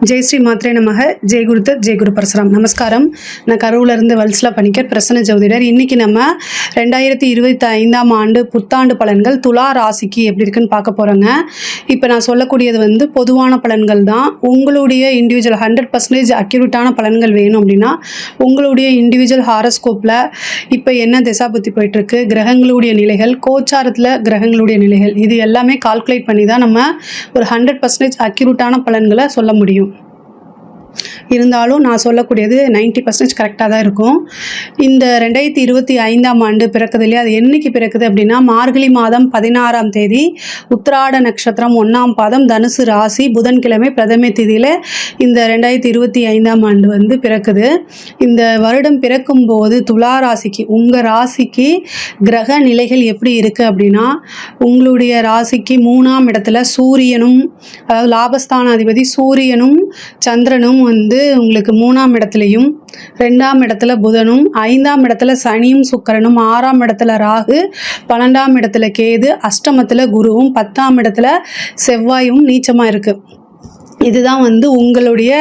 ஜெய் ஸ்ரீ மாத்ரே நமக. ஜெய் குருதத், ஜெய் குரு பரசுராம். நமஸ்காரம். நான் கரூர்லேருந்து வல்சலா பணிக்கர், பிரசன்ன ஜோதிடர். இன்றைக்கி நம்ம 2025ஆம் ஆண்டு புத்தாண்டு பலன்கள் துலா ராசிக்கு எப்படி இருக்குன்னு பார்க்க போகிறோங்க. இப்போ நான் சொல்லக்கூடியது பொதுவான பலன்கள் தான். உங்களுடைய இண்டிவிஜுவல் 100% அக்யூரேட்டான பலன்கள் வேணும் அப்படின்னா உங்களுடைய இண்டிவிஜுவல் ஹாரோஸ்கோப்பில் இப்போ என்ன திசாபுத்தி போயிட்டுருக்கு, கிரகங்களுடைய நிலைகள், கோச்சாரத்தில் கிரகங்களுடைய நிலைகள், இது எல்லாமே கால்குலேட் பண்ணி தான் நம்ம ஒரு 100% அக்யூரேட்டான பலன்களை சொல்ல முடியும். இருந்தாலும் நான் சொல்லக்கூடியது 90% கரெக்டாக தான் இருக்கும். இந்த 2025ஆம் ஆண்டு பிறக்குது இல்லையா, அது என்றைக்கு பிறக்குது அப்படின்னா மார்கழி மாதம் 16ஆம் தேதி உத்திராட நட்சத்திரம் 1ஆம் பாதம் தனுசு ராசி புதன்கிழமை பிரதமை தேதியில் இந்த 2025ஆம் ஆண்டு பிறக்குது. இந்த வருடம் பிறக்கும்போது துலா ராசிக்கு, உங்கள் ராசிக்கு கிரக நிலைகள் எப்படி இருக்குது அப்படின்னா, உங்களுடைய ராசிக்கு 3ஆம் இடத்துல சூரியனும், அதாவது லாபஸ்தானாதிபதி சூரியனும் சந்திரனும் உங்களுக்கு 3ஆம் இடத்துலையும், 2ஆம் இடத்துல புதனும், 5ஆம் இடத்துல சனியும் சுக்கிரனும், 6ஆம் இடத்துல ராகு, 12ஆம் இடத்துல கேது, அஷ்டமத்தில் குருவும், 10ஆம் இடத்துல செவ்வாயும் நீச்சமாக இருக்குது. இதுதான் உங்களுடைய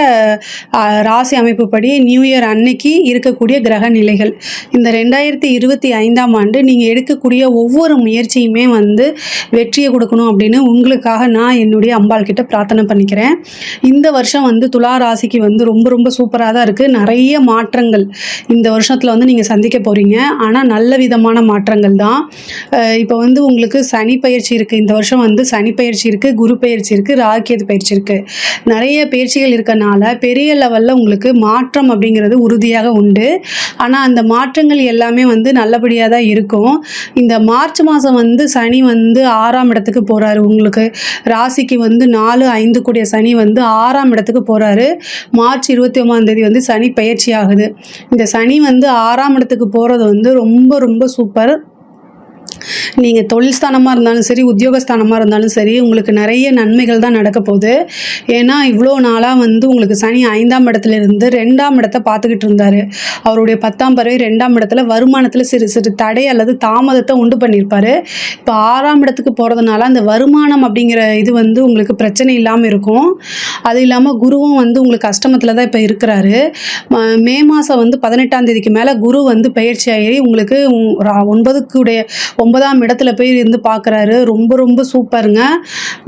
ராசி அமைப்புப்படி நியூ இயர் அன்னைக்கு இருக்கக்கூடிய கிரக நிலைகள். இந்த 2025ஆம் ஆண்டு நீங்கள் எடுக்கக்கூடிய ஒவ்வொரு முயற்சியுமே வெற்றியை கொடுக்கணும் அப்படின்னு உங்களுக்காக நான் என்னுடைய அம்பாள் கிட்ட பிரார்த்தனை பண்ணிக்கிறேன். இந்த வருஷம் துலா ராசிக்கு ரொம்ப ரொம்ப சூப்பராக தான் இருக்குது. நிறைய மாற்றங்கள் இந்த வருஷத்தில் நீங்கள் சந்திக்க போகிறீங்க. ஆனால் நல்ல விதமான மாற்றங்கள் தான். இப்போ உங்களுக்கு சனி பயிற்சி இருக்குது. இந்த வருஷம் சனி பயிற்சி இருக்குது, குரு பயிற்சி இருக்குது, ராகுகேது பயிற்சி இருக்குது. நிறைய பயிற்சிகள் இருக்கனால பெரிய லெவலில் உங்களுக்கு மாற்றம் அப்படிங்கிறது உறுதியாக உண்டு. ஆனால் அந்த மாற்றங்கள் எல்லாமே நல்லபடியாக தான் இருக்கும். இந்த மார்ச் மாதம் சனி 6ஆம் இடத்துக்கு போகிறாரு. உங்களுக்கு ராசிக்கு 4, 5 கூடிய சனி 6ஆம் இடத்துக்கு போகிறாரு. மார்ச் 29ஆம் தேதி சனி பயிற்சி ஆகுது. இந்த சனி 6ஆம் இடத்துக்கு போகிறது ரொம்ப ரொம்ப சூப்பர். நீங்கள் தொழில் ஸ்தானமாக இருந்தாலும் சரி, உத்தியோகஸ்தானமாக இருந்தாலும் சரி, உங்களுக்கு நிறைய நன்மைகள் தான் நடக்க போகுது. ஏன்னா இவ்வளோ நாளாக உங்களுக்கு சனி 5ஆம் இடத்துலேருந்து 2ஆம் இடத்தை பார்த்துக்கிட்டு இருந்தார். அவருடைய 10ஆம் பறவை 2ஆம் இடத்துல வருமானத்தில் சிறு சிறு தடை அல்லது தாமதத்தை உண்டு பண்ணியிருப்பார். இப்போ 6ஆம் இடத்துக்கு போகிறதுனால அந்த வருமானம் அப்படிங்கிற இது உங்களுக்கு பிரச்சனை இல்லாமல் இருக்கும். அது இல்லாமல் குருவும் உங்களுக்கு அஷ்டமத்தில் தான் இப்போ இருக்கிறாரு. மே மாதம் 18ஆம் தேதிக்கு மேலே குரு பயிற்சி ஆகி உங்களுக்கு 9ஆம் இடத்துல போய் இருந்து பார்க்குறாரு. ரொம்ப ரொம்ப சூப்பருங்க.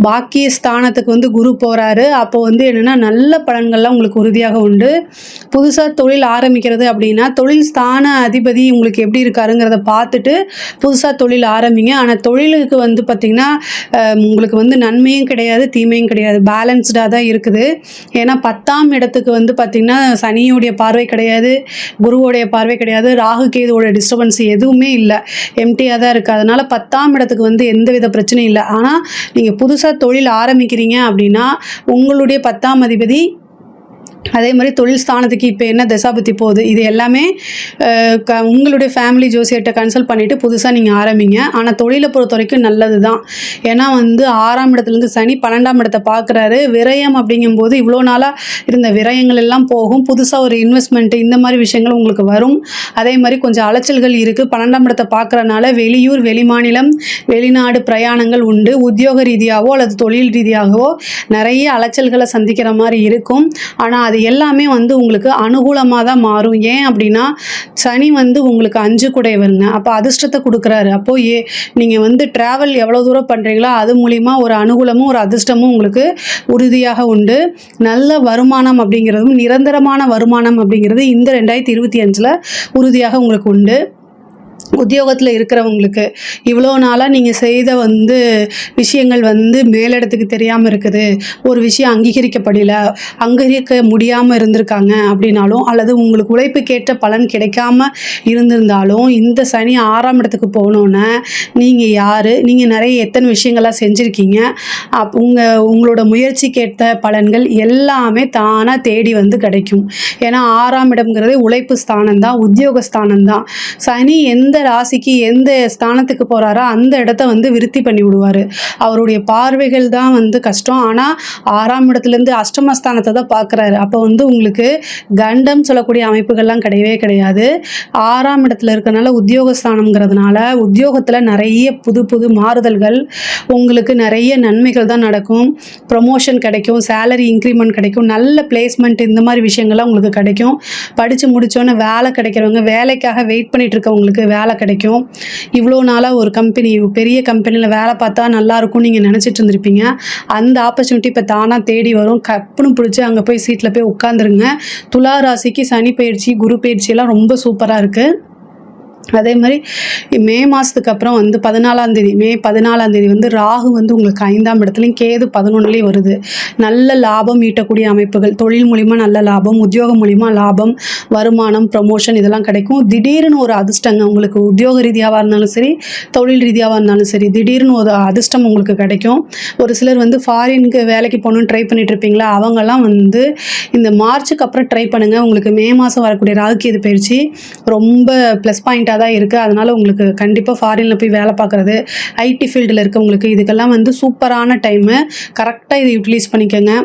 பாக்கிய ஸ்தானத்துக்கு குரு போகிறாரு. அப்போ என்னென்னா நல்ல பலன்கள்லாம் உங்களுக்கு உறுதியாக உண்டு. புதுசாக தொழில் ஆரம்பிக்கிறது அப்படின்னா தொழில் ஸ்தான அதிபதி உங்களுக்கு எப்படி இருக்காருங்கிறத பார்த்துட்டு புதுசாக தொழில் ஆரம்பிங்க. ஆனால் தொழிலுக்கு பார்த்திங்கன்னா உங்களுக்கு நன்மையும் கிடையாது, தீமையும் கிடையாது, பேலன்ஸ்டாக தான் இருக்குது. ஏன்னா 10ஆம் இடத்துக்கு பார்த்திங்கன்னா சனியோடைய பார்வை கிடையாது, குருவோடைய பார்வை கிடையாது, ராகு கேதுவோட டிஸ்டர்பன்ஸ் எதுவுமே இல்லை, எம்டியாக தான் இருக்குது. அதனால் 10ஆம் இடத்துக்கு எந்தவித பிரச்சனையும் இல்லை. ஆனால் நீங்கள் புதுசாக தொழில் ஆரம்பிக்கிறீங்க அப்படின்னா உங்களுடைய 10ஆம் அதிபதி அதே மாதிரி தொழில் ஸ்தானத்துக்கு இப்போ என்ன தசாபுத்தி போகுது, இது எல்லாமே உங்களுடைய ஃபேமிலி ஜோசியர்கிட்ட கன்சல்ட் பண்ணிவிட்டு புதுசாக நீங்கள் ஆரம்பிங்க. ஆனால் தொழிலை பொறுத்த வரைக்கும் நல்லது தான். ஏன்னா 6ஆம் இடத்துலேருந்து சனி 12ஆம் இடத்தை பார்க்குறாரு. விரயம் அப்படிங்கும்போது இவ்வளோ நாளாக இருந்த விரயங்கள் எல்லாம் போகும். புதுசாக ஒரு இன்வெஸ்ட்மெண்ட்டு இந்த மாதிரி விஷயங்கள் உங்களுக்கு வரும். அதே மாதிரி கொஞ்சம் அலைச்சல்கள் இருக்குது. 12ஆம் இடத்தை பார்க்குறனால வெளியூர், வெளிமாநிலம், வெளிநாடு பிரயாணங்கள் உண்டு. உத்தியோக ரீதியாகவோ அல்லது தொழில் ரீதியாகவோ நிறைய அலைச்சல்களை சந்திக்கிற மாதிரி இருக்கும். ஆனால் அது எல்லாமே உங்களுக்கு அனுகூலமாக தான் மாறும். ஏன் அப்படின்னா சனி உங்களுக்கு 5 கூடையவருங்க. அப்போ அதிர்ஷ்டத்தை கொடுக்குறாரு. அப்போது நீங்கள் ட்ராவல் எவ்வளோ தூரம் பண்ணுறீங்களோ அது மூலிமா ஒரு அனுகூலமும் ஒரு அதிர்ஷ்டமும் உங்களுக்கு உறுதியாக உண்டு. நல்ல வருமானம் அப்படிங்கிறதும் நிரந்தரமான வருமானம் அப்படிங்கிறது இந்த 2025 உறுதியாக உங்களுக்கு உண்டு. உத்தியோகத்தில் இருக்கிறவங்களுக்கு இவ்வளோ நாளாக நீங்கள் செய்த விஷயங்கள் மேலிடத்துக்கு தெரியாமல் இருக்குது, ஒரு விஷயம் அங்கீகரிக்க முடியாமல் இருந்திருக்காங்க அப்படின்னாலும், அல்லது உங்களுக்கு உழைப்புக்கேற்ற பலன் கிடைக்காம இருந்திருந்தாலும், இந்த சனி 6ஆம் இடத்துக்கு போனோன்னே நீங்கள் யார், நீங்கள் நிறைய எத்தனை விஷயங்கள்லாம் செஞ்சுருக்கீங்க, உங்களோட முயற்சிக்கேற்ற பலன்கள் எல்லாமே தானாக தேடி கிடைக்கும். ஏன்னா 6ஆம் இடம்ங்கிறது உழைப்பு ஸ்தானம் தான், உத்தியோக ஸ்தானம் தான். சனி எந்த எந்த ராசிக்கு எந்த ஸ்தானத்துக்கு போகிறாரோ அந்த இடத்த வந்து விருத்தி பண்ணி விடுவார். அவருடைய பார்வைகள் தான் வந்து கஷ்டம். ஆனால் 6ஆம் இடத்துலேருந்து அஷ்டமஸ்தானத்தை தான் பார்க்குறாரு. அப்போ வந்து உங்களுக்கு கண்டம் சொல்லக்கூடிய அமைப்புகள்லாம் கிடையவே கிடையாது. 6ஆம் இடத்துல இருக்கனால உத்தியோகஸ்தானம்ங்கிறதுனால உத்தியோகத்தில் நிறைய புது புது மாறுதல்கள், உங்களுக்கு நிறைய நன்மைகள் தான் நடக்கும். ப்ரொமோஷன் கிடைக்கும், சேலரி இன்க்ரிமெண்ட் கிடைக்கும், நல்ல பிளேஸ்மெண்ட், இந்த மாதிரி விஷயங்கள்லாம் உங்களுக்கு கிடைக்கும். படித்து முடித்தோன்னே வேலை கிடைக்கிறவங்க, வேலைக்காக வெயிட் பண்ணிட்டு இருக்கவங்களுக்கு வேலை கிடைக்கும். இவ்வளோ நாளாக ஒரு கம்பெனி, பெரிய கம்பெனியில் வேலை பார்த்தா நல்லாயிருக்கும்னு நீங்கள் நினச்சிட்டு இருந்திருப்பீங்க. அந்த ஆப்பர்ச்சுனிட்டி இப்போ தானாக தேடி வரும். கப்புன்னு பிடிச்சி அங்கே போய் சீட்டில் போய் உட்காந்துருங்க. துலா ராசிக்கு சனி பயிற்சி, குரு பயிற்சியெல்லாம் ரொம்ப சூப்பராக இருக்குது. அதே மாதிரி மே மாதத்துக்கு அப்புறம் வந்து 14ஆம் தேதி, மே 14ஆம் தேதி வந்து ராகு வந்து உங்களுக்கு 5ஆம் இடத்துலையும் கேது 11லேயும் வருது. நல்ல லாபம் ஈட்டக்கூடிய அமைப்புகள், தொழில் மூலிமா நல்ல லாபம், உத்தியோகம் மூலிமா லாபம், வருமானம், ப்ரமோஷன் இதெல்லாம் கிடைக்கும். திடீர்னு ஒரு அதிர்ஷ்டங்க உங்களுக்கு உத்தியோக ரீதியாவாக இருந்தாலும் சரி, தொழில் ரீதியாவாக இருந்தாலும் சரி, திடீர்னு ஒரு அதிர்ஷ்டம் உங்களுக்கு கிடைக்கும். ஒரு சிலர் வந்து ஃபாரினுக்கு வேலைக்கு போகணுன்னு ட்ரை பண்ணிட்டு இருப்பீங்களா, அவங்கெல்லாம் வந்து இந்த மார்ச்சுக்கு அப்புறம் ட்ரை பண்ணுங்கள். உங்களுக்கு மே மாதம் வரக்கூடிய ராகு கேது பயிற்சி ரொம்ப ப்ளஸ் பாயிண்ட்டாக தான் இருக்குது. அதனால் உங்களுக்கு கண்டிப்பாக ஃபாரினில் போய் வேலை பார்க்குறது, ஐடி ஃபீல்டில் இருக்கவங்களுக்கு இதுக்கெல்லாம் வந்து சூப்பரான டைமு. கரெக்டாக இதை யூட்டிலைஸ் பண்ணிக்கோங்க.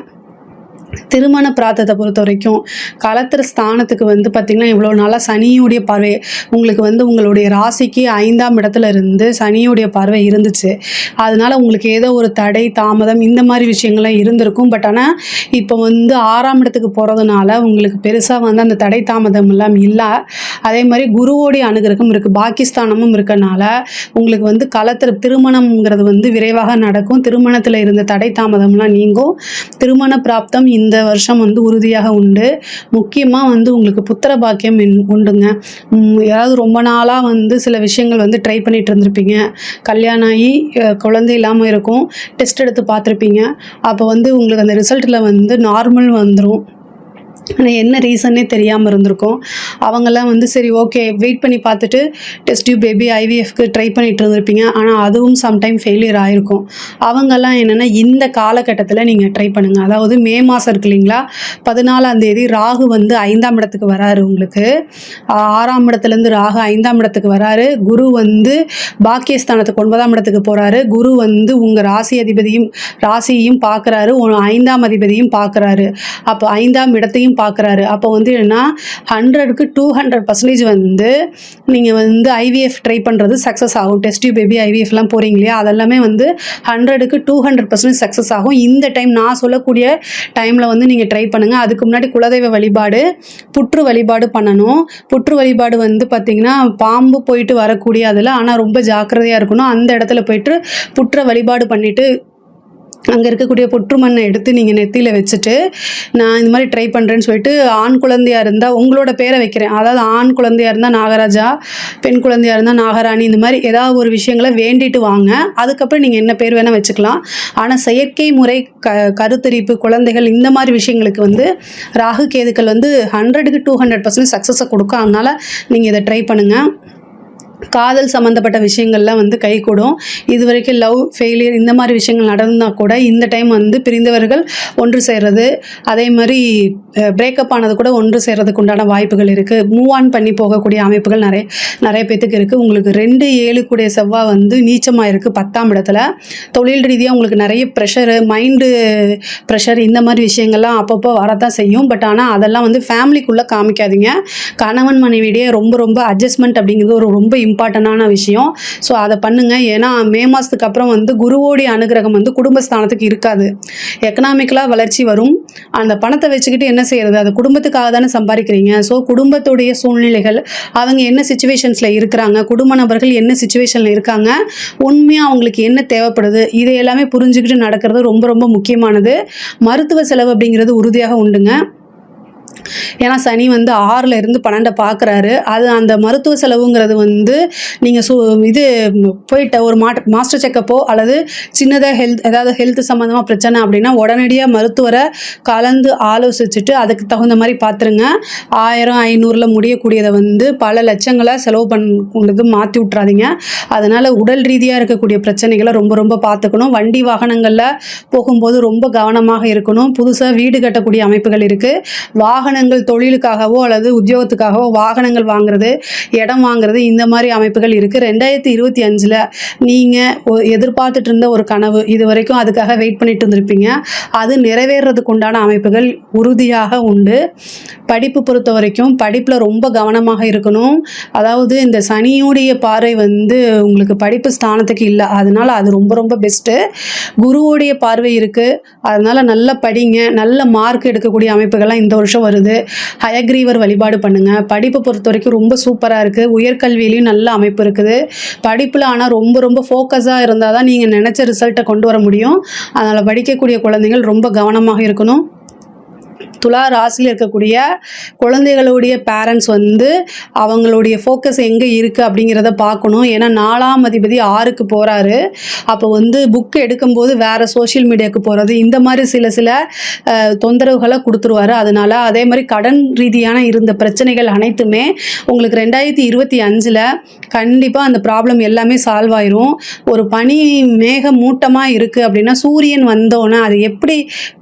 திருமண பிரார்த்தத்தை பொறுத்த வரைக்கும் களத்திர ஸ்தானத்துக்கு வந்து பார்த்திங்கன்னா இவ்வளோ நாளாக சனியுடைய பார்வை உங்களுக்கு வந்து உங்களுடைய ராசிக்கு 5ஆம் இடத்துல இருந்து சனியுடைய பார்வை இருந்துச்சு. அதனால் உங்களுக்கு ஏதோ ஒரு தடை தாமதம் இந்த மாதிரி விஷயங்கள்லாம் இருந்திருக்கும். பட் ஆனால் இப்போ வந்து 6ஆம் இடத்துக்கு போகிறதுனால உங்களுக்கு பெருசாக வந்து அந்த தடை தாமதம் எல்லாம் இல்லை. அதே மாதிரி குருவோடைய அனுகிரகம் இருக்குது, பாக்கியஸ்தானமும் இருக்கனால உங்களுக்கு வந்து களத்திர திருமணம்ங்கிறது வந்து விரைவாக நடக்கும். திருமணத்தில் இருந்த தடை தாமதம்லாம் நீங்கும். திருமண பிராப்தம் இந்த வருஷம் வந்து உறுதியாக உண்டு. முக்கியமாக வந்து உங்களுக்கு புத்திர பாக்கியம் உண்டுங்க. யாராவது ரொம்ப நாளாக வந்து சில விஷயங்கள் வந்து ட்ரை பண்ணிட்டு இருந்திருப்பீங்க, கல்யாணம் ஆகி குழந்தை இல்லாமல் இருக்கும், டெஸ்ட் எடுத்து பார்த்துருப்பீங்க. அப்போ வந்து உங்களுக்கு அந்த ரிசல்ட்டில் வந்து நார்மல் வந்துடும். ஆனால் என்ன ரீசன்னே தெரியாமல் இருந்திருக்கும். அவங்கெல்லாம் வந்து சரி ஓகே வெயிட் பண்ணி பார்த்துட்டு டெஸ்ட் டியூப் பேபி ஐவிஎஃப்க்கு ட்ரை பண்ணிட்டு இருந்திருப்பீங்க. ஆனால் அதுவும் சம்டைம் ஃபெயிலியர் ஆகிருக்கும். அவங்கெல்லாம் என்னென்னா இந்த காலகட்டத்தில் நீங்கள் ட்ரை பண்ணுங்கள். அதாவது மே மாதம் இருக்கு இல்லைங்களா, 14ஆம் தேதி ராகு வந்து 5ஆம் இடத்துக்கு வராரு. உங்களுக்கு 6ஆம் இடத்துலேருந்து ராகு 5ஆம் இடத்துக்கு வராரு. குரு வந்து பாக்கியஸ்தானத்துக்கு 9ஆம் இடத்துக்கு போகிறாரு. குரு வந்து உங்கள் ராசியையும் பார்க்குறாரு, 5ஆம் அதிபதியும் பார்க்குறாரு. அப்போ 5ஆம் இடத்தையும் பார்க்குறாரு. அப்போ வந்து என்னன்னா 100க்கு 200% வந்து நீங்கள் வந்து ஐவிஎஃப் ட்ரை பண்ணுறது சக்ஸஸ் ஆகும். டெஸ்ட் டியூப் பேபி ஐவிஎஃப்லாம் போகிறீங்க இல்லையா, அதெல்லாமே வந்து 100க்கு 200% சக்ஸஸ் ஆகும். இந்த டைம் நான் சொல்லக்கூடிய டைமில் வந்து நீங்கள் ட்ரை பண்ணுங்கள். அதுக்கு முன்னாடி குலதெய்வ வழிபாடு, புற்று வழிபாடு பண்ணணும். புற்று வழிபாடு வந்து பார்த்திங்கன்னா பாம்பு போயிட்டு வரக்கூடிய அதில், ஆனால் ரொம்ப ஜாக்கிரதையாக இருக்கணும். அந்த இடத்துல போயிட்டு புற்றை வழிபாடு பண்ணிவிட்டு அங்கே இருக்கக்கூடிய புற்று மண்ணை எடுத்து நீங்கள் நெத்தியில் வச்சுட்டு நான் இந்த மாதிரி ட்ரை பண்ணுறேன்னு சொல்லிட்டு, ஆண் குழந்தையாக இருந்தால் உங்களோட பேரை வைக்கிறேன், அதாவது ஆண் குழந்தையாக இருந்தால் நாகராஜா, பெண் குழந்தையாக இருந்தால் நாகராணி, இந்த மாதிரி ஏதாவது ஒரு விஷயங்களை வேண்டிட்டு வாங்க. அதுக்கப்புறம் நீங்கள் என்ன பேர் வேணால் வச்சுக்கலாம். ஆனால் செயற்கை முறை கருத்தரிப்பு குழந்தைகள் இந்த மாதிரி விஷயங்களுக்கு வந்து ராகு கேதுக்கள் வந்து 100க்கு 200% சக்ஸஸை கொடுக்கும். அதனால் நீங்கள் இதை ட்ரை பண்ணுங்கள். காதல் சம்மந்தப்பட்ட விஷயங்கள்லாம் வந்து கைகூடும். இது வரைக்கும் லவ் ஃபெயிலியர் இந்த மாதிரி விஷயங்கள் நடந்தால் கூட இந்த டைம் வந்து பிரிந்தவர்கள் ஒன்று சேர்றது, அதே மாதிரி பிரேக்கப் ஆனது கூட ஒன்று சேர்றதுக்கு உண்டான வாய்ப்புகள் இருக்குது. மூவ் ஆன் பண்ணி போகக்கூடிய அமைப்புகள் நிறைய பேத்துக்கு இருக்குது. உங்களுக்கு 2-7 கூடிய செவ்வாய் வந்து நீச்சமாக இருக்குது 10ஆம் இடத்துல. தொழில் ரீதியாக உங்களுக்கு நிறைய ப்ரெஷரு, மைண்டு ப்ரெஷர் இந்த மாதிரி விஷயங்கள்லாம் அப்பப்போ வரத்தான் செய்யும். பட் ஆனால் அதெல்லாம் வந்து ஃபேமிலிக்குள்ளே காமிக்காதீங்க. கணவன் மனைவியிடையே ரொம்ப அட்ஜஸ்ட்மெண்ட் அப்படிங்கிறது ஒரு ரொம்ப இம்பார்ட்டண்டான விஷயம். ஸோ அதை பண்ணுங்கள். ஏன்னா மே மாதத்துக்கு அப்புறம் வந்து குருவோடைய அனுகிரகம் வந்து குடும்பஸ்தானத்துக்கு இருக்காது. எக்கனாமிக்கலாக வளர்ச்சி வரும். அந்த பணத்தை வச்சுக்கிட்டு என்ன செய்கிறது, அது குடும்பத்துக்காக தானே சம்பாதிக்கிறீங்க. ஸோ குடும்பத்துடைய சூழ்நிலைகள், அவங்க என்ன சுச்சுவேஷன்ஸில் இருக்கிறாங்க, குடும்ப நபர்கள் என்ன சுச்சுவேஷனில் இருக்காங்க, உண்மையாக அவங்களுக்கு என்ன தேவைப்படுது, இதை எல்லாமே புரிஞ்சுக்கிட்டு நடக்கிறது ரொம்ப முக்கியமானது. மருத்துவ செலவு அப்படிங்கிறது உறுதியாக உண்டுங்க. ஏன்னா சனி வந்து 6ல் இருந்து 12 பார்க்குறாரு. அது அந்த மருத்துவ செலவுங்கிறது வந்து நீங்கள் இது போயிட்ட ஒரு மாஸ்டர் செக்கப்போ அல்லது சின்னதாக ஏதாவது ஹெல்த் சம்மந்தமாக பிரச்சனை அப்படின்னா உடனடியாக மருத்துவரை கலந்து ஆலோசிச்சுட்டு அதுக்கு தகுந்த மாதிரி பார்த்துருங்க. 1000-500ல் முடியக்கூடியதை வந்து பல லட்சங்களை செலவு பண்ணுறது மாற்றி விட்றாதீங்க. அதனால் உடல் ரீதியாக இருக்கக்கூடிய பிரச்சனைகளை ரொம்ப பார்த்துக்கணும். வண்டி வாகனங்களில் போகும்போது ரொம்ப கவனமாக இருக்கணும். புதுசாக வீடு கட்டக்கூடிய அமைப்புகள் இருக்குது. வாகனங்கள் தொழிலுக்காகவோ அல்லது உத்தியோகத்துக்காகவோ வாகனங்கள் வாங்குறது, இடம் வாங்குறது இந்த மாதிரி அமைப்புகள் இருக்குது. 2025ல் நீங்கள் எதிர்பார்த்துட்டு இருந்த ஒரு கனவு, இது வரைக்கும் அதுக்காக வெயிட் பண்ணிட்டு இருந்திருப்பீங்க, அது நிறைவேறதுக்கு உண்டான அமைப்புகள் உறுதியாக உண்டு. படிப்பு பொறுத்த வரைக்கும் படிப்பில் ரொம்ப கவனமாக இருக்கணும். அதாவது இந்த சனியுடைய பார்வை வந்து உங்களுக்கு படிப்பு ஸ்தானத்துக்கு இல்லை, அதனால அது ரொம்ப ரொம்ப பெஸ்ட்டு. குருவோடைய பார்வை இருக்குது, அதனால நல்லா படிங்க, நல்ல மார்க் எடுக்கக்கூடிய அமைப்புகள்லாம் இந்த வருஷம் வருது. ஹயக்ரீவர் வழிபாடு பண்ணுங்கள். படிப்பை பொறுத்த வரைக்கும் ரொம்ப சூப்பராக இருக்குது. உயர்கல்வியிலையும் நல்ல அமைப்பு இருக்குது. படிப்பில் ஆனால் ரொம்ப ரொம்ப ஃபோக்கஸாக இருந்தால் தான் நீங்கள் நினச்ச ரிசல்ட்டை கொண்டு வர முடியும். அதனால் படிக்கக்கூடிய குழந்தைகள் ரொம்ப கவனமாக இருக்கணும். துலா ராசியில் இருக்கக்கூடிய குழந்தைகளுடைய பேரண்ட்ஸ் வந்து அவங்களுடைய ஃபோக்கஸ் எங்கே இருக்குது அப்படிங்கிறத பார்க்கணும். ஏன்னா 4ஆம் அதிபதி 6க்கு போகிறாரு. அப்போ வந்து புக் எடுக்கும்போது வேறு சோஷியல் மீடியாவுக்கு போகிறது, இந்த மாதிரி சில தொந்தரவுகளை கொடுத்துருவாரு. அதனால் அதே மாதிரி கடன் ரீதியான இருந்த பிரச்சனைகள் அனைத்துமே உங்களுக்கு 2025ல் கண்டிப்பாக அந்த ப்ராப்ளம் எல்லாமே சால்வ் ஆயிரும். ஒரு பனி மேக மூட்டமாக இருக்குது அப்படின்னா சூரியன் வந்தோன்னே அது எப்படி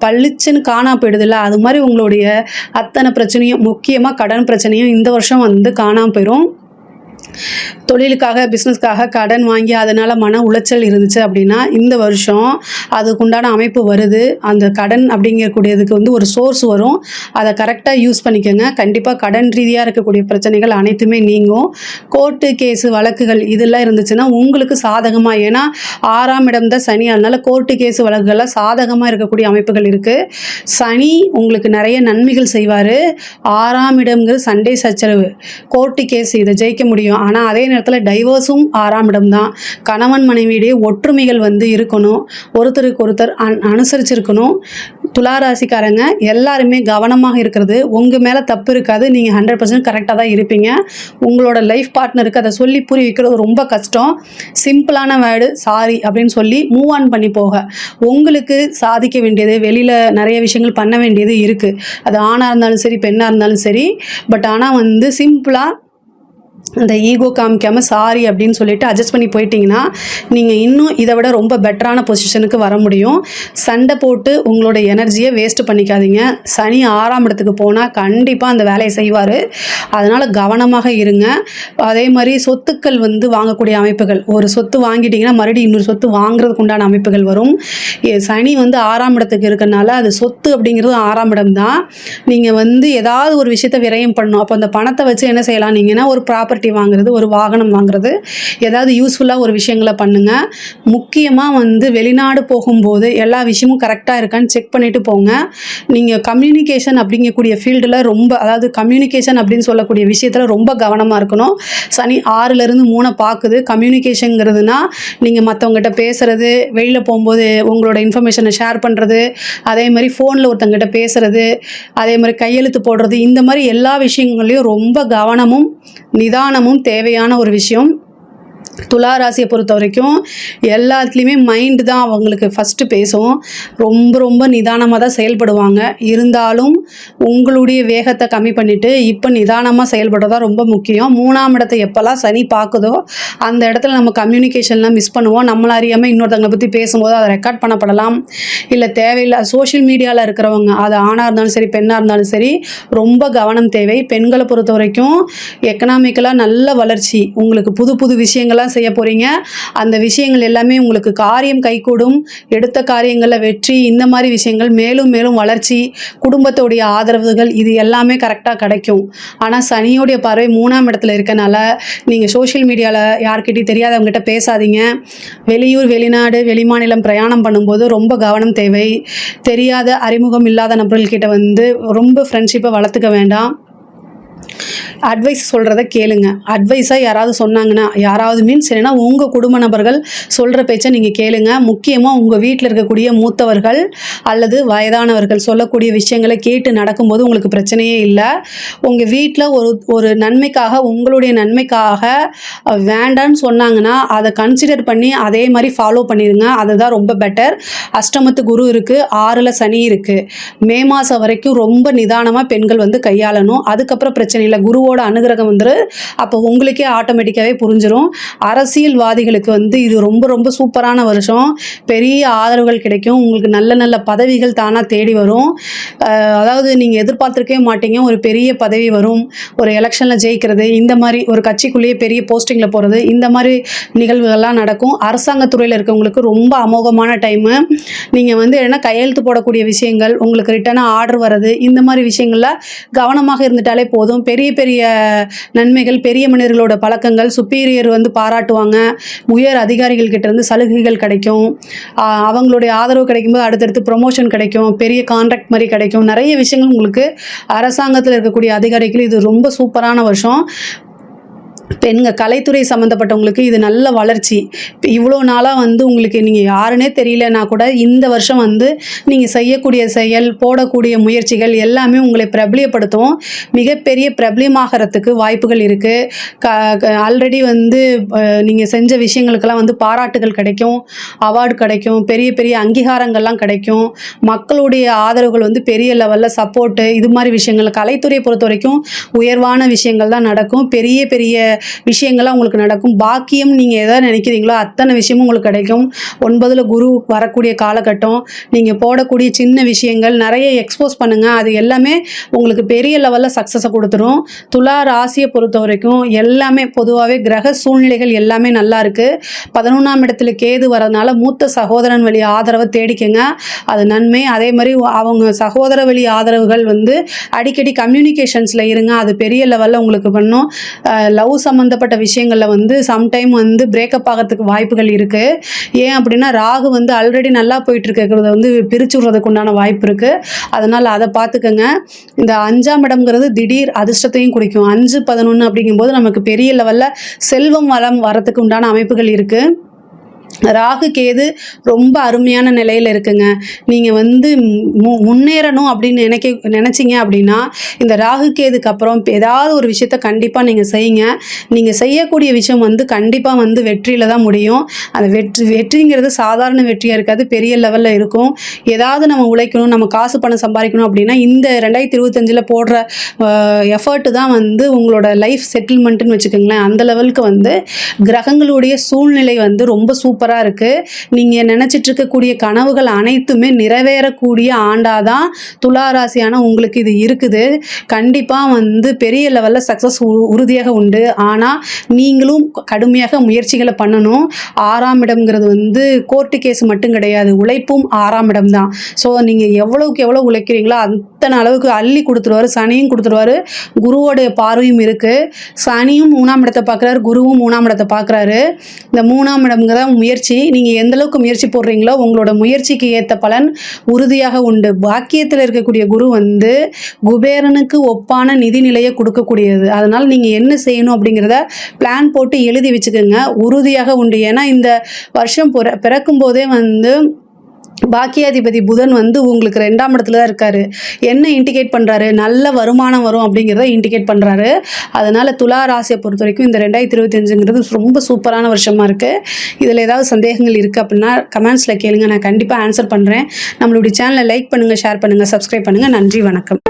பளிச்சுன்னு காணா போயிடுதில்ல, அது மாதிரி உங்களுடைய அத்தனை பிரச்சனையும், முக்கியமாக கடன் பிரச்சனையும் இந்த வருஷம் வந்து காணாமல் போயிடும். தொழிலுக்காக பிஸ்னஸ்க்காக கடன் வாங்கி அதனால் மன உளைச்சல் இருந்துச்சு அப்படின்னா இந்த வருஷம் அதுக்குண்டான அமைப்பு வருது. அந்த கடன் அப்படிங்கக்கூடியதுக்கு வந்து ஒரு சோர்ஸ் வரும், அதை கரெக்டாக யூஸ் பண்ணிக்கோங்க. கண்டிப்பாக கடன் ரீதியாக இருக்கக்கூடிய பிரச்சனைகள் அனைத்துமே நீங்கும். கோர்ட்டு கேஸு வழக்குகள் இதெல்லாம் இருந்துச்சுன்னா உங்களுக்கு சாதகமாக, ஏன்னா 6ஆம் இடம் தான் சனி, அதனால் கோர்ட்டு கேஸு வழக்குகள்லாம் சாதகமாக இருக்கக்கூடிய அமைப்புகள் இருக்குது. சனி உங்களுக்கு நிறைய நன்மைகள் செய்வார். 6ஆம் இடம்ங்கிறது சண்டை சச்சரவு, கோர்ட்டு கேஸ், இதை ஜெயிக்க முடியும். ஆனால் அதே நேரத்தில் டைவர்ஸும் 6ஆம் இடம் தான். கணவன் மனைவியிடையே ஒற்றுமைகள் வந்து இருக்கணும், ஒருத்தருக்கு ஒருத்தர் அனுசரிச்சிருக்கணும். துளாராசிக்காரங்க எல்லாருமே கவனமாக இருக்கிறது, உங்கள் மேலே தப்பு இருக்காது, நீங்கள் 100% கரெக்டாக தான் இருப்பீங்க. உங்களோட லைஃப் பார்ட்னருக்கு அதை சொல்லி புரிய வைக்கிறது ரொம்ப கஷ்டம். சிம்பிளான வேர்டு சாரி அப்படின்னு சொல்லி மூவ் ஆன் பண்ணி போக, உங்களுக்கு சாதிக்க வேண்டியது, வெளியில் நிறைய விஷயங்கள் பண்ண வேண்டியது இருக்குது. அது ஆணாக இருந்தாலும் சரி பெண்ணாக இருந்தாலும் சரி. பட் ஆனால் வந்து சிம்பிளாக இந்த ஈகோ காமிக்காமல் சாரி அப்படின்னு சொல்லிட்டு அட்ஜஸ்ட் பண்ணி போயிட்டீங்கன்னா நீங்கள் இன்னும் இதை விட ரொம்ப பெட்டரான பொசிஷனுக்கு வர முடியும். சண்டை போட்டு உங்களோட எனர்ஜியை வேஸ்ட் பண்ணிக்காதீங்க. சனி 6ஆம் இடத்துக்கு போனால் கண்டிப்பாக அந்த வேலையை செய்வார், அதனால் கவனமாக இருங்க. அதே மாதிரி சொத்துக்கள் வந்து வாங்கக்கூடிய அமைப்புகள், ஒரு சொத்து வாங்கிட்டீங்கன்னா மறுபடியும் இன்னொரு சொத்து வாங்குறதுக்கு உண்டான அமைப்புகள் வரும். சனி வந்து 6ஆம் இடத்துக்கு இருக்கனால அது சொத்து அப்படிங்கிறது 6ஆம் இடம் தான். நீங்கள் வந்து ஏதாவது ஒரு விஷயத்தை விரயம் பண்ணணும். அப்போ அந்த பணத்தை வச்சு என்ன செய்யலாம் நீங்கன்னா, ஒரு ப்ராப்பர்ட்டி வாங்குறது, ஒரு வாகனம் வாங்குறது, ஏதாவது யூஸ்ஃபுல்லாக ஒரு விஷயங்களை பண்ணுங்கள். முக்கியமாக வந்து வெளிநாடு போகும்போது எல்லா விஷயமும் கரெக்டாக இருக்கான்னு செக் பண்ணிவிட்டு போங்க. நீங்கள் கம்யூனிகேஷன் அப்படிங்கக்கூடிய ஃபீல்டில் ரொம்ப, அதாவது கம்யூனிகேஷன் அப்படின்னு சொல்லக்கூடிய விஷயத்தில் ரொம்ப கவனமாக இருக்கணும். சனி 6லேருந்து 3 பார்க்குது. கம்யூனிகேஷனுங்கிறதுனா நீங்கள் மற்றவங்ககிட்ட பேசுகிறது, வெளியில் போகும்போது உங்களோட இன்ஃபர்மேஷனை ஷேர் பண்ணுறது, அதே மாதிரி ஃபோனில் ஒருத்தங்கிட்ட பேசுகிறது, அதே மாதிரி கையெழுத்து போடுறது, இந்த மாதிரி எல்லா விஷயங்களையும் ரொம்ப கவனமும் நிதானமும் தேவையான ஒரு விஷயம். துலா ராசியை பொறுத்த வரைக்கும் எல்லாத்துலேயுமே மைண்டு தான் அவங்களுக்கு ஃபஸ்ட்டு பேசும். ரொம்ப ரொம்ப நிதானமாக தான் செயல்படுவாங்க. இருந்தாலும் உங்களுடைய வேகத்தை கம்மி பண்ணிவிட்டு இப்போ நிதானமாக செயல்படுறதா ரொம்ப முக்கியம். 3ஆம் இடத்தை எப்போல்லாம் சனி பார்க்குதோ அந்த இடத்துல நம்ம கம்யூனிகேஷன்லாம் மிஸ் பண்ணுவோம். நம்மள அறியாமல் இன்னொருத்தவங்களை பற்றி பேசும்போது அதை ரெக்கார்ட் பண்ணப்படலாம், இல்லை தேவையில்லை. சோஷியல் மீடியாவில் இருக்கிறவங்க, அது ஆணாக இருந்தாலும் சரி பெண்ணாக இருந்தாலும் சரி, ரொம்ப கவனம் தேவை. பெண்களை பொறுத்த வரைக்கும் எக்கனாமிக்கலாக நல்ல வளர்ச்சி, உங்களுக்கு புது புது விஷயங்கள்லாம் செய்ய போகிறீங்க. அந்த விஷயங்கள் எல்லாமே உங்களுக்கு காரியம் கைகூடும். எடுத்த காரியங்களில் வெற்றி, இந்த மாதிரி விஷயங்கள் மேலும் மேலும் வளர்ச்சி, குடும்பத்தோடைய ஆதரவுகள், இது எல்லாமே கரெக்டாக கிடைக்கும். ஆனால் சனியோடைய பார்வை 3ஆம் இடத்துல இருக்கனால நீங்கள் சோஷியல் மீடியாவில் யார்கிட்டையும் தெரியாதவங்ககிட்ட பேசாதீங்க. வெளியூர் வெளிநாடு வெளிமாநிலம் பிரயாணம் பண்ணும்போது ரொம்ப கவனம் தேவை. தெரியாத அறிமுகம் இல்லாத நபர்கள்கிட்ட வந்து ரொம்ப ஃப்ரெண்ட்ஷிப்பை வளர்த்துக்க வேண்டாம். அட்வைஸ் சொல்கிறத கேளுங்க. அட்வைஸாக யாராவது சொன்னாங்கன்னா, யாராவது மீன்ஸ் என்னென்னா உங்கள் குடும்ப நபர்கள் சொல்கிற பேச்சை நீங்கள் கேளுங்க. முக்கியமாக உங்கள் வீட்டில் இருக்கக்கூடிய மூத்தவர்கள் அல்லது வயதானவர்கள் சொல்லக்கூடிய விஷயங்களை கேட்டு நடக்கும்போது உங்களுக்கு பிரச்சனையே இல்லை. உங்கள் வீட்டில் ஒரு நன்மைக்காக, உங்களுடைய நன்மைக்காக வேண்டான்னு சொன்னாங்கன்னா அதை கன்சிடர் பண்ணி அதே மாதிரி ஃபாலோ பண்ணிடுங்க. அதுதான் ரொம்ப பெட்டர். அஷ்டமத்து குரு இருக்குது, 6ல் சனி இருக்குது. மே மாதம் வரைக்கும் ரொம்ப நிதானமாக பெண்கள் வந்து கையாளணும். அதுக்கப்புறம் பிரச்சனை இல்லை, குருவோட அனுகிரகம் வந்துரு. அப்போ உங்களுக்கே ஆட்டோமேட்டிக்காகவே புரிஞ்சிடும். அரசியல்வாதிகளுக்கு வந்து இது ரொம்ப ரொம்ப சூப்பரான வருஷம். பெரிய ஆதரவுகள் கிடைக்கும். உங்களுக்கு நல்ல நல்ல பதவிகள் தானாக தேடி வரும். அதாவது நீங்கள் எதிர்பார்த்துருக்கவே மாட்டீங்க, ஒரு பெரிய பதவி வரும், ஒரு எலெக்ஷனில் ஜெயிக்கிறது, இந்த மாதிரி ஒரு கட்சிக்குள்ளேயே பெரிய போஸ்டிங்கில் போகிறது, இந்த மாதிரி நிகழ்வுகள்லாம் நடக்கும். அரசாங்கத்துறையில் இருக்கவங்களுக்கு ரொம்ப அமோகமான டைமு. நீங்கள் வந்து என்ன கையெழுத்து போடக்கூடிய விஷயங்கள், உங்களுக்கு ரிட்டனாக ஆர்டர் வர்றது, இந்த மாதிரி விஷயங்களில் கவனமாக இருந்துட்டாலே போதும். பெரிய பெரிய நன்மைகள், பெரிய மனிதர்களோட பழக்கங்கள், சுப்பீரியர் வந்து பாராட்டுவாங்க, உயர் அதிகாரிகள் கிட்ட இருந்து சலுகைகள் கிடைக்கும், அவங்களுடைய ஆதரவு கிடைக்கும்போது அடுத்தடுத்து ப்ரொமோஷன் கிடைக்கும், பெரிய கான்ட்ராக்ட் மாதிரி கிடைக்கும். நிறைய விஷயங்கள் உங்களுக்கு அரசாங்கத்தில் இருக்கக்கூடிய அதிகாரிகள் இது ரொம்ப சூப்பரான வருஷம். பெண்கள் கலைத்துறை சம்மந்தப்பட்டவங்களுக்கு இது நல்ல வளர்ச்சி. இவ்வளோ நாளாக வந்து உங்களுக்கு நீங்கள் யாருன்னே தெரியலனா கூட இந்த வருஷம் வந்து நீங்கள் செய்யக்கூடிய செயல், போடக்கூடிய முயற்சிகள் எல்லாமே உங்களை பிரபலியப்படுத்தும். மிகப்பெரிய பிரபலியமாகறதுக்கு வாய்ப்புகள் இருக்குது. ஆல்ரெடி வந்து நீங்கள் செஞ்ச விஷயங்களுக்கெல்லாம் வந்து பாராட்டுகள் கிடைக்கும், அவார்டு கிடைக்கும், பெரிய பெரிய அங்கீகாரங்கள்லாம் கிடைக்கும். மக்களுடைய ஆதரவுகள் வந்து பெரிய லெவலில் சப்போர்ட்டு, இது மாதிரி விஷயங்கள் கலைத்துறையை பொறுத்த வரைக்கும் உயர்வான விஷயங்கள் தான் நடக்கும். பெரிய பெரிய விஷயங்கள்லாம் உங்களுக்கு நடக்கும். பாக்கியம் நீங்கள் எதை நினைக்கிறீங்களோ அத்தனை விஷயமும் உங்களுக்கு கிடைக்கும். 9ல் குரு வரக்கூடிய காலகட்டம். நீங்கள் போடக்கூடிய சின்ன விஷயங்கள் நிறைய எக்ஸ்போஸ் பண்ணுங்கள், அது எல்லாமே உங்களுக்கு பெரிய லெவலில் சக்ஸஸை கொடுத்துரும். துலா ராசியை பொறுத்த வரைக்கும் எல்லாமே பொதுவாகவே கிரக சூழ்நிலைகள் எல்லாமே நல்லா இருக்குது. 11ஆம் இடத்துல கேது வரதுனால மூத்த சகோதரன் வழி ஆதரவை தேடிக்கங்க, அது நன்மை. அதே மாதிரி அவங்க சகோதர வழி ஆதரவுகள் வந்து அடிக்கடி கம்யூனிகேஷன்ஸில் இருங்க, அது பெரிய லெவலில் உங்களுக்கு பண்ணும். லவ் சம்மந்தப்பட்ட விஷயங்களில் வந்து சம்டைம் வந்து பிரேக்கப் ஆகிறதுக்கு வாய்ப்புகள் இருக்குது. ஏன் அப்படின்னா ராகு வந்து ஆல்ரெடி நல்லா போயிட்டு இருக்கிறத வந்து பிரிச்சு விடுறதுக்கு உண்டான வாய்ப்பு இருக்குது. அதனால் அதை பார்த்துக்கங்க. இந்த 5ஆம் இடம்ங்கிறது திடீர் அதிர்ஷ்டத்தையும் குறிக்கும். 5-11 அப்படிங்கும்போது நமக்கு பெரிய லெவலில் செல்வம் வளம் வரத்துக்கு உண்டான அமைப்புகள் இருக்குது. ராகு கேது ரொம்ப அருமையான நிலையில் இருக்குங்க. நீங்கள் வந்து முன்னேறணும் அப்படின்னு நினச்சிங்க அப்படின்னா இந்த ராகு கேதுக்கு அப்புறம் ஏதாவது ஒரு விஷயத்த கண்டிப்பாக நீங்கள் செய்யுங்க. நீங்கள் செய்யக்கூடிய விஷயம் வந்து கண்டிப்பாக வந்து வெற்றியில் தான் முடியும். அந்த வெற்றிங்கிறது சாதாரண வெற்றியாக இருக்காது, பெரிய லெவலில் இருக்கும். ஏதாவது நம்ம உழைக்கணும், நம்ம காசு பணம் சம்பாதிக்கணும் அப்படின்னா இந்த 2025 போடுற எஃபர்ட்டு தான் வந்து உங்களோட லைஃப் செட்டில்மெண்ட்டுன்னு வச்சுக்கோங்களேன். அந்த லெவலுக்கு வந்து கிரகங்களுடைய சூழ்நிலை வந்து ரொம்ப சூப்பராக இருக்குது. நீங்கள் நினச்சிட்டு இருக்கக்கூடிய கனவுகள் அனைத்துமே நிறைவேறக்கூடிய ஆண்டாக தான் துளாராசியான உங்களுக்கு இது இருக்குது. கண்டிப்பாக வந்து பெரிய லெவலில் சக்ஸஸ் உறுதியாக உண்டு. ஆனால் நீங்களும் கடுமையாக முயற்சிகளை பண்ணணும். 6ஆம் இடம்ங்கிறது வந்து கோர்ட்டு கேஸ் மட்டும் கிடையாது, உழைப்பும் 6ஆம் இடம் தான். ஸோ நீங்கள் எவ்வளவுக்கு எவ்வளோ உழைக்கிறீங்களோ அத்தனை அளவுக்கு அள்ளி கொடுத்துருவாரு. சனியும் கொடுத்துருவாரு, குருவோடைய பார்வையும் இருக்குது. சனியும் 3ஆம் இடத்தை பார்க்குறாரு, குருவும் 3ஆம் இடத்தை பார்க்குறாரு. இந்த 3ஆம் இடம்ங்கிற முயற்சி, நீங்கள் எந்த அளவுக்கு முயற்சி போடுறீங்களோ உங்களோட முயற்சிக்கு ஏற்ற பலன் உறுதியாக உண்டு. பாக்கியத்தில் இருக்கக்கூடிய குரு வந்து குபேரனுக்கு ஒப்பான நிதி நிலையை கொடுக்கக்கூடியது. அதனால் நீங்கள் என்ன செய்யணும் அப்படிங்கிறத பிளான் போட்டு எழுதி வச்சுக்கோங்க, உறுதியாக உண்டு. ஏன்னா இந்த வருஷம் பிறக்கும் போதே வந்து பாக்கியாதிபதி புதன் வந்து உங்களுக்கு 2ஆம் இடத்துல தான் இருக்காரு. என்ன இண்டிகேட் பண்ணுறாரு? நல்ல வருமானம் வரும் அப்படிங்கிறத இண்டிகேட் பண்ணுறாரு. அதனால் துலா ராசியை பொறுத்த வரைக்கும் இந்த 2025ங்கிறது ரொம்ப சூப்பரான வருஷமாக இருக்குது. இதில் ஏதாவது சந்தேகங்கள் இருக்குது அப்படின்னா கமெண்ட்ஸில் கேளுங்க, நான் கண்டிப்பாக ஆன்சர் பண்ணுறேன். நம்மளுடைய சேனலை லைக் பண்ணுங்கள், ஷேர் பண்ணுங்கள், சப்ஸ்கிரைப் பண்ணுங்கள். நன்றி, வணக்கம்.